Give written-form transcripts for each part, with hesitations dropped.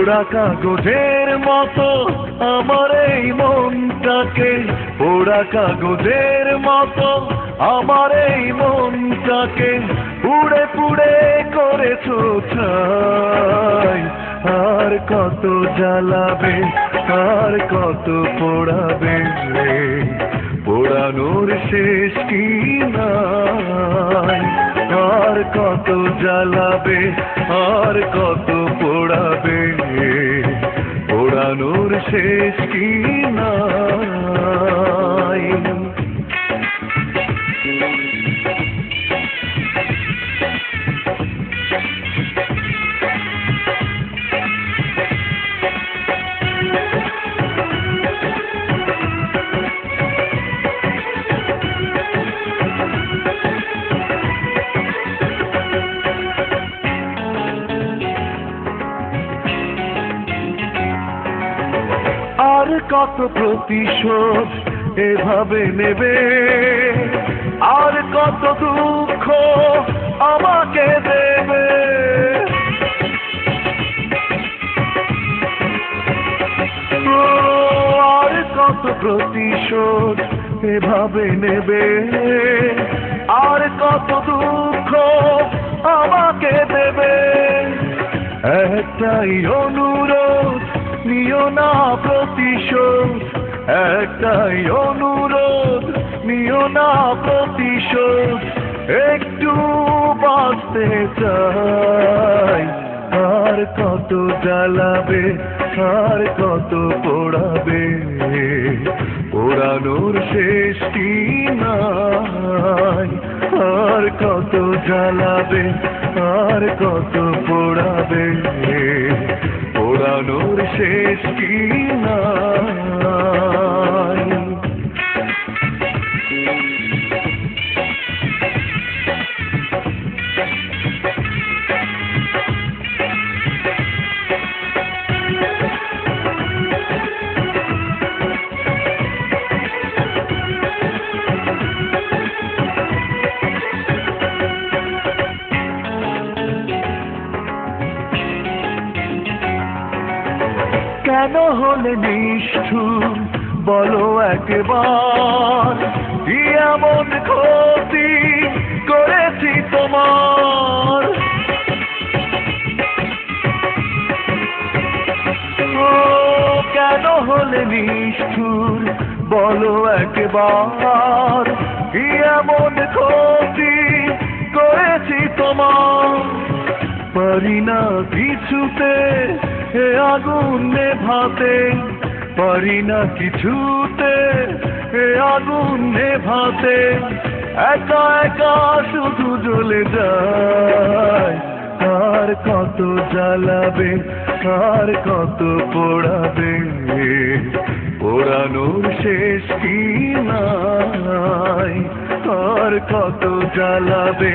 পোড়া কাগজের মতো আমার এই মনটাকে, পোড়া কাগজের মতো আমার এই মনটাকে পুড়ে পুড়ে করেছো ছাই। আর কত জ্বালাবে, আর কত পোড়াবে, পোড়ানোর শেষ কি নাই। আর কত জ্বালাবে, আর কত পোড়াবে, পোড়ানোর শেষ কি নাই। আর কত প্রতিশোধ এভাবে নেবে, আর কত দুঃখ আমাকে দেবে। আর কত প্রতিশোধ এভাবে নেবে, আর কত দুঃখ আমাকে দেবে। একটাই অনুরোধ, নিও না প্রতিশোধ, একটাই অনুরোধ, নিও না প্রতিশোধ। একটু বাঁচতে চাই। আর কত জ্বালাবে, আর কত পোড়াবে, পোড়ানোর শেষ কি নাই। আর কত জ্বালাবে, আর কত পোড়াবে, পোড়ানোর শেষ কি নাই। কেন হলে নিষ্ঠুর বলো একবার, কি এমন ক্ষতি করেছি তোমার। ও কেন হলে নিষ্ঠুর বলো একবার, কি এমন ক্ষতি করেছি তোমার। পারি না কিছুতে এ আগুন নেভাতে, পারি না কিছুতে এ আগুন নেভাতে। একা একা শুধু জ্বলে যায়। আর কত জ্বালাবে, আর কত পোড়াবে, পোড়ানোর শেষ কি নাই। আর কত জ্বালাবে,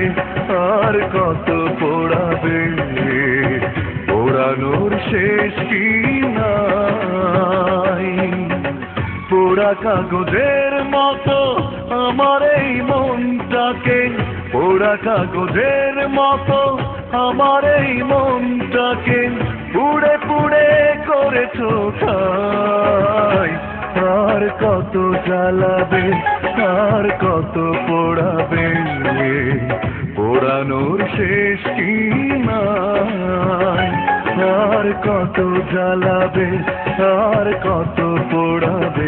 আর কত পোড়াবে, পোড়ানোর শেষ কি নাই। পোড়া কাগজের মতো আমার এই মনটাকে, পোড়া কাগজের মতো আমার এই মনটাকে পুড়ে পুড়ে করেছো ছাই। আর কত জ্বালাবে, আর কত পোড়াবে, পোড়ানোর শেষ কি নাই। আর কত জ্বালাবে, আর কত পোড়াবে,